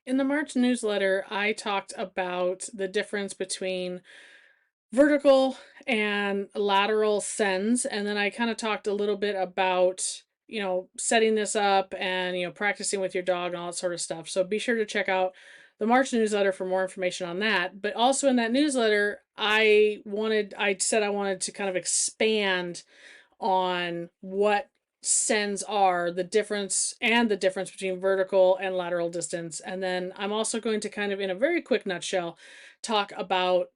In the March newsletter, I talked about the difference between vertical and lateral sends, and then I kind of talked a little bit about, setting this up and, practicing with your dog and all that sort of stuff. So be sure to check out the March newsletter for more information on that. But also in that newsletter, I said I wanted to kind of expand on what sends are, the difference between vertical and lateral distance. And then I'm also going to kind of, in a very quick nutshell, talk about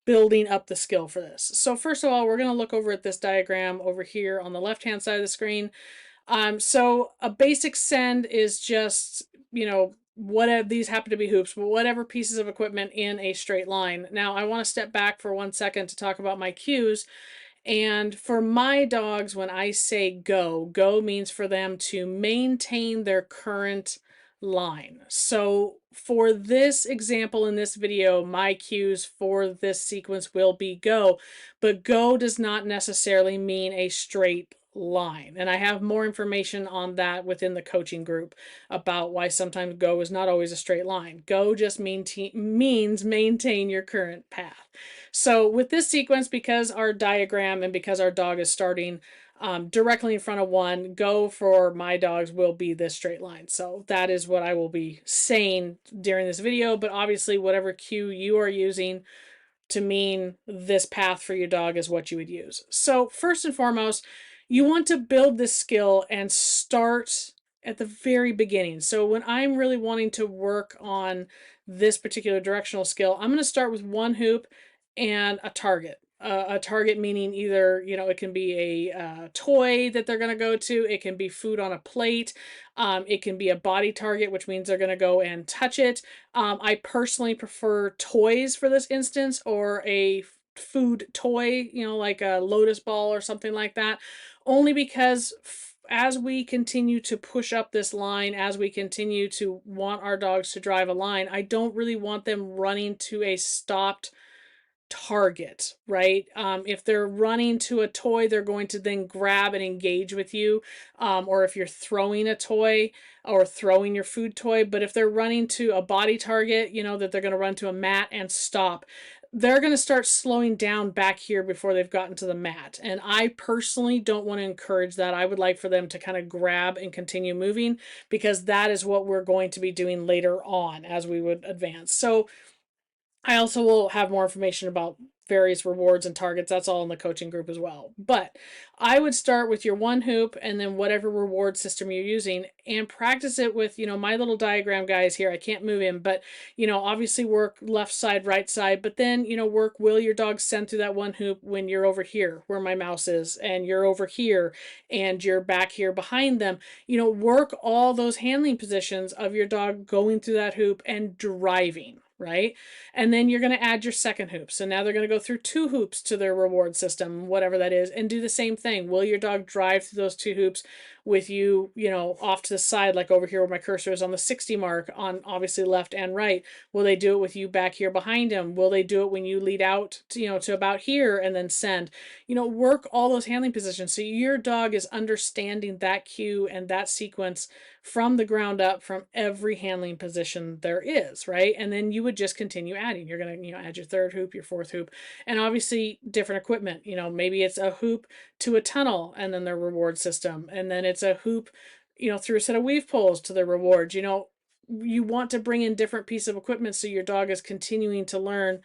building up the skill for this. So first of all, we're going to look over at this diagram over here on the left hand side of the screen. So a basic send is just, whatever, these happen to be hoops, but whatever pieces of equipment in a straight line. Now I want to step back for 1 second to talk about my cues. And for my dogs, when I say go, go means for them to maintain their current line. So for this example in this video, my cues for this sequence will be go, but go does not necessarily mean a straight line. And I have more information on that within the coaching group about why sometimes go is not always a straight line. Go just means maintain your current path. So with this sequence, because our diagram and because our dog is starting directly in front of one, go for my dogs will be this straight line. So that is what I will be saying during this video, but obviously whatever cue you are using to mean this path for your dog is what you would use. So first and foremost, you want to build this skill and start at the very beginning. So when I'm really wanting to work on this particular directional skill, I'm going to start with one hoop and a target. A target meaning either, it can be a toy that they're going to go to, it can be food on a plate, it can be a body target, which means they're going to go and touch it. I personally prefer toys for this instance, or a food toy, like a lotus ball or something like that, only because as we continue to push up this line, as we continue to want our dogs to drive a line, I don't really want them running to a stopped target, right? If they're running to a toy, they're going to then grab and engage with you. Or if you're throwing a toy or throwing your food toy, but if they're running to a body target, that they're going to run to a mat and stop, they're going to start slowing down back here before they've gotten to the mat. And I personally don't want to encourage that. I would like for them to kind of grab and continue moving, because that is what we're going to be doing later on as we would advance. So I also will have more information about various rewards and targets. That's all in the coaching group as well. But I would start with your one hoop and then whatever reward system you're using, and practice it with, my little diagram guys here. I can't move him, but, obviously work left side, right side, but then, work will your dog send through that one hoop when you're over here where my mouse is, and you're over here and you're back here behind them. Work all those handling positions of your dog going through that hoop and driving, right? And then you're going to add your second hoop. So now they're going to go through two hoops to their reward system, whatever that is, and do the same thing. Will your dog drive through those two hoops with you, off to the side, like over here where my cursor is on the 60 mark, on obviously left and right? Will they do it with you back here behind them? Will they do it when you lead out to, to about here and then send? Work all those handling positions so your dog is understanding that cue and that sequence from the ground up, from every handling position there is, right? And then you would just continue adding. You're going to, add your third hoop, your fourth hoop, and obviously different equipment. Maybe it's a hoop to a tunnel and then their reward system, and then it's a hoop, through a set of weave poles to their rewards. You want to bring in different pieces of equipment so your dog is continuing to learn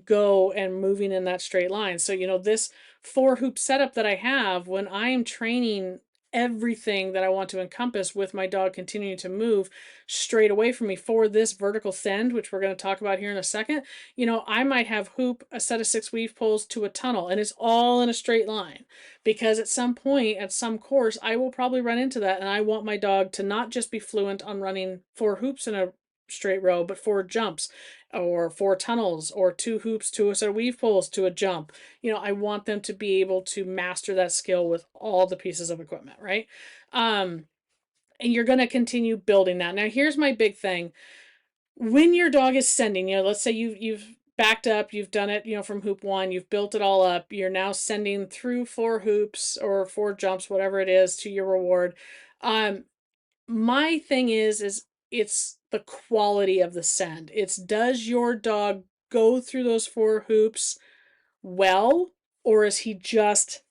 go and moving in that straight line. So, this 4 hoop setup that I have, when I'm training everything that I want to encompass with my dog continuing to move straight away from me for this vertical send, which we're going to talk about here in a second, I might have hoop, a set of 6 weave poles to a tunnel, and it's all in a straight line, because at some point, at some course, I will probably run into that, and I want my dog to not just be fluent on running 4 hoops in a straight row, but 4 jumps or 4 tunnels or 2 hoops to a set of weave poles to a jump. I want them to be able to master that skill with all the pieces of equipment, right? And you're going to continue building that. Now, here's my big thing. When your dog is sending, let's say you've backed up, you've done it, from hoop 1, you've built it all up, you're now sending through 4 hoops or 4 jumps, whatever it is, to your reward. My thing is it's the quality of the send. It's, does your dog go through those 4 hoops well, or is he just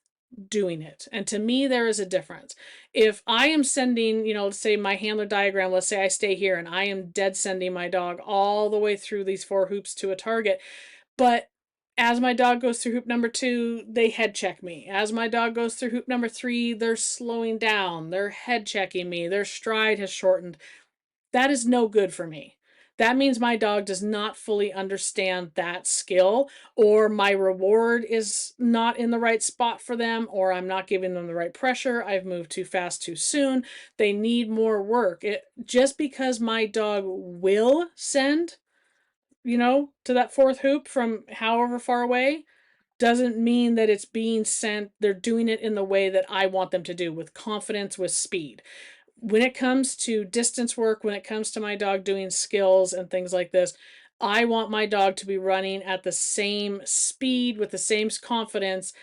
doing it? And to me, there is a difference. If I am sending, let's say my handler diagram, let's say I stay here and I am dead sending my dog all the way through these 4 hoops to a target, but as my dog goes through hoop number 2, they head check me. As my dog goes through hoop number 3, they're slowing down, they're head checking me, their stride has shortened. That is no good for me. That means my dog does not fully understand that skill, or my reward is not in the right spot for them, or I'm not giving them the right pressure. I've moved too fast too soon. They need more work. Just because my dog will send, to that 4th hoop from however far away, doesn't mean that it's being sent. They're doing it in the way that I want them to do, with confidence, with speed. When it comes to distance work, when it comes to my dog doing skills and things like this, I want my dog to be running at the same speed with the same confidence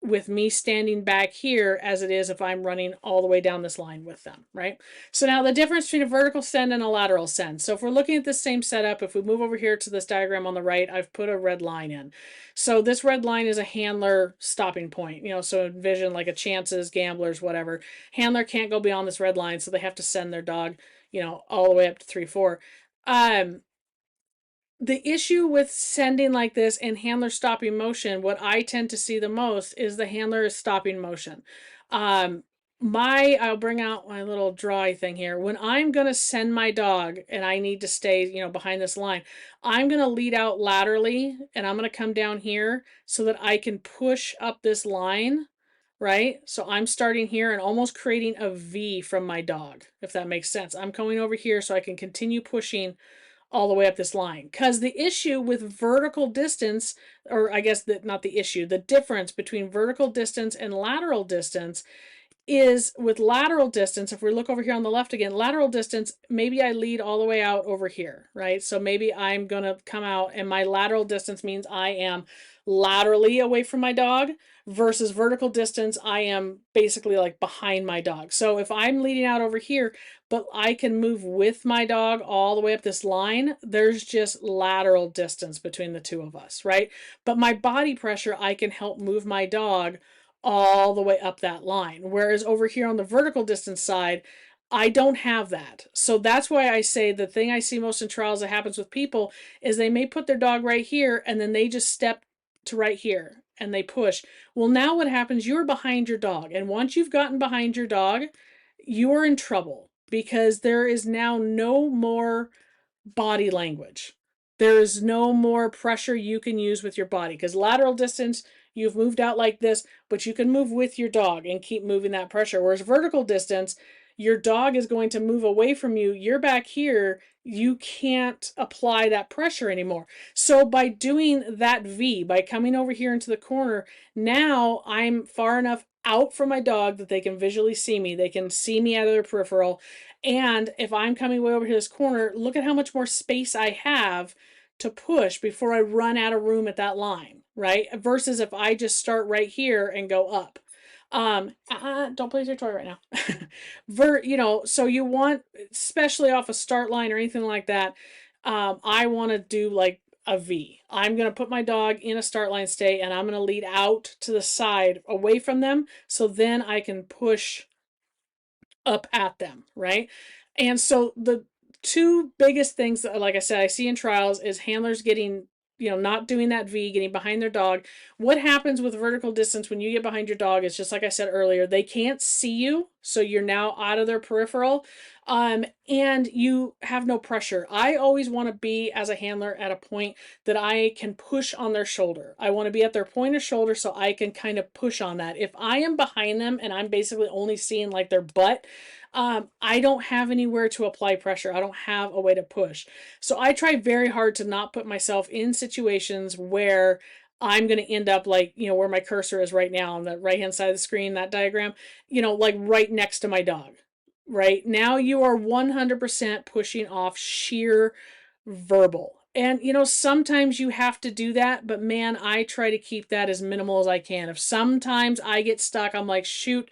with me standing back here as it is if I'm running all the way down this line with them, right? So now the difference between a vertical send and a lateral send. So if we're looking at the same setup, if we move over here to this diagram on the right, I've put a red line in. So this red line is a handler stopping point, so envision like a chances, gamblers, whatever. Handler can't go beyond this red line, so they have to send their dog, all the way up to 3-4. The issue with sending like this and handler stopping motion, what I tend to see the most is the handler is stopping motion. I'll bring out my little drawy thing here. When I'm going to send my dog and I need to stay, behind this line, I'm going to lead out laterally and I'm going to come down here so that I can push up this line, right? So I'm starting here and almost creating a V from my dog, if that makes sense. I'm coming over here so I can continue pushing all the way up this line. Because the issue with vertical distance, or I guess not the issue, the difference between vertical distance and lateral distance is, with lateral distance, if we look over here on the left again, lateral distance, maybe I lead all the way out over here, right? So maybe I'm going to come out and my lateral distance means I am laterally away from my dog, versus vertical distance, I am basically like behind my dog. So if I'm leading out over here, but I can move with my dog all the way up this line, there's just lateral distance between the two of us, right? But my body pressure, I can help move my dog all the way up that line. Whereas over here on the vertical distance side, I don't have that. So that's why I say the thing I see most in trials that happens with people is they may put their dog right here and then they just step to right here and they push. Well, now what happens, you're behind your dog. And once you've gotten behind your dog, you're in trouble, because there is now no more body language. There is no more pressure you can use with your body, because lateral distance, you've moved out like this, but you can move with your dog and keep moving that pressure. Whereas vertical distance, your dog is going to move away from you. You're back here. You can't apply that pressure anymore. So by doing that V, by coming over here into the corner, now I'm far enough out from my dog that they can visually see me. They can see me out of their peripheral. And if I'm coming way over to this corner, look at how much more space I have to push before I run out of room at that line, right? Versus if I just start right here and go up. Don't play with your toy right now. So you want, especially off a start line or anything like that, I want to do like a V. I'm going to put my dog in a start line stay and I'm going to lead out to the side away from them, so then I can push up at them, right? And so the two biggest things that, like I said, I see in trials is handlers getting, not doing that V, getting behind their dog. What happens with vertical distance when you get behind your dog is, just like I said earlier, they can't see you, so you're now out of their peripheral, and you have no pressure. I always want to be, as a handler, at a point that I can push on their shoulder. I want to be at their point of shoulder so I can kind of push on that. If I am behind them and I'm basically only seeing like their butt, I don't have anywhere to apply pressure. I don't have a way to push. So I try very hard to not put myself in situations where I'm going to end up like, where my cursor is right now on the right hand side of the screen, that diagram, like right next to my dog. Right now you are 100% pushing off sheer verbal. And, sometimes you have to do that, but man, I try to keep that as minimal as I can. If sometimes I get stuck, I'm like, shoot,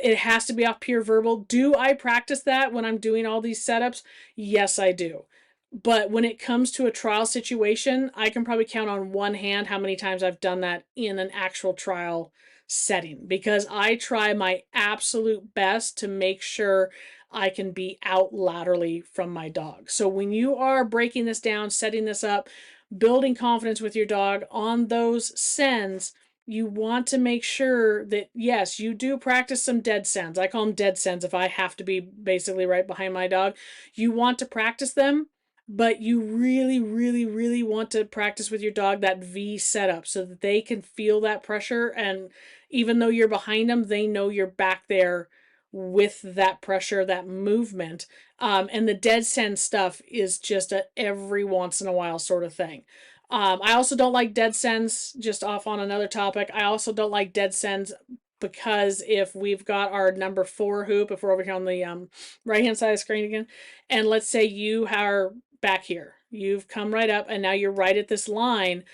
It has to be off pure verbal. Do I practice that when I'm doing all these setups? Yes, I do. But when it comes to a trial situation, I can probably count on one hand how many times I've done that in an actual trial setting, because I try my absolute best to make sure I can be out laterally from my dog. So when you are breaking this down, setting this up, building confidence with your dog on those sends, you want to make sure that, yes, you do practice some dead sends. I call them dead sends if I have to be basically right behind my dog. You want to practice them, but you really, really, really want to practice with your dog that V setup so that they can feel that pressure. And even though you're behind them, they know you're back there with that pressure, that movement. And the dead send stuff is just a every once in a while sort of thing. I also don't like dead sends, just off on another topic. I also don't like dead sends because if we've got our number 4 hoop, if we're over here on the right hand side of the screen again, and let's say you are back here, you've come right up and now you're right at this line,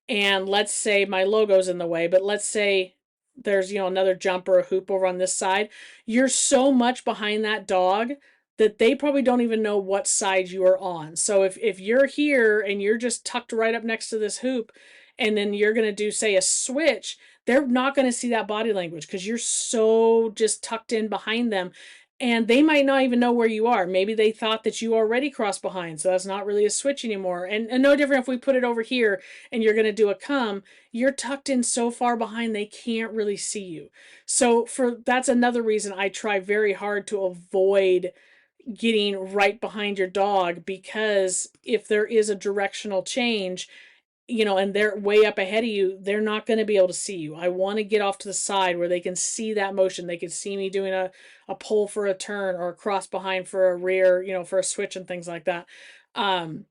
and let's say my logo's in the way, but let's say there's, another jump or a hoop over on this side, you're so much behind that dog that they probably don't even know what side you are on. So if you're here and you're just tucked right up next to this hoop, and then you're going to do, say, a switch, they're not going to see that body language because you're so just tucked in behind them. And they might not even know where you are. Maybe they thought that you already crossed behind, so that's not really a switch anymore. And no different if we put it over here and you're going to do a come, you're tucked in so far behind they can't really see you. So that's another reason I try very hard to avoid getting right behind your dog, because if there is a directional change, and they're way up ahead of you, they're not going to be able to see you. I want to get off to the side where they can see that motion. They can see me doing a pull for a turn or a cross behind for a rear, for a switch and things like that. And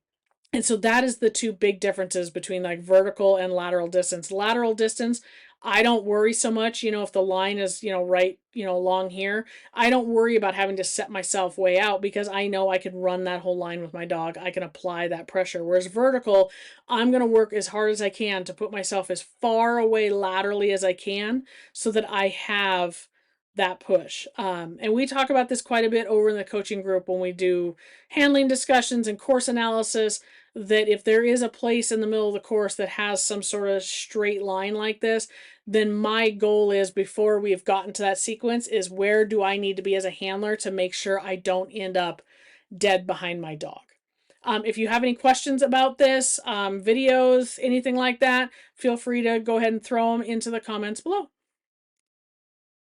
so that is the two big differences between like vertical and lateral distance. Lateral distance, I don't worry so much, if the line is, right, along here. I don't worry about having to set myself way out because I know I can run that whole line with my dog. I can apply that pressure. Whereas vertical, I'm going to work as hard as I can to put myself as far away laterally as I can so that I have that push. And we talk about this quite a bit over in the coaching group when we do handling discussions and course analysis, that if there is a place in the middle of the course that has some sort of straight line like this, then my goal is, before we've gotten to that sequence, is where do I need to be as a handler to make sure I don't end up dead behind my dog. If you have any questions about this, videos, anything like that, feel free to go ahead and throw them into the comments below.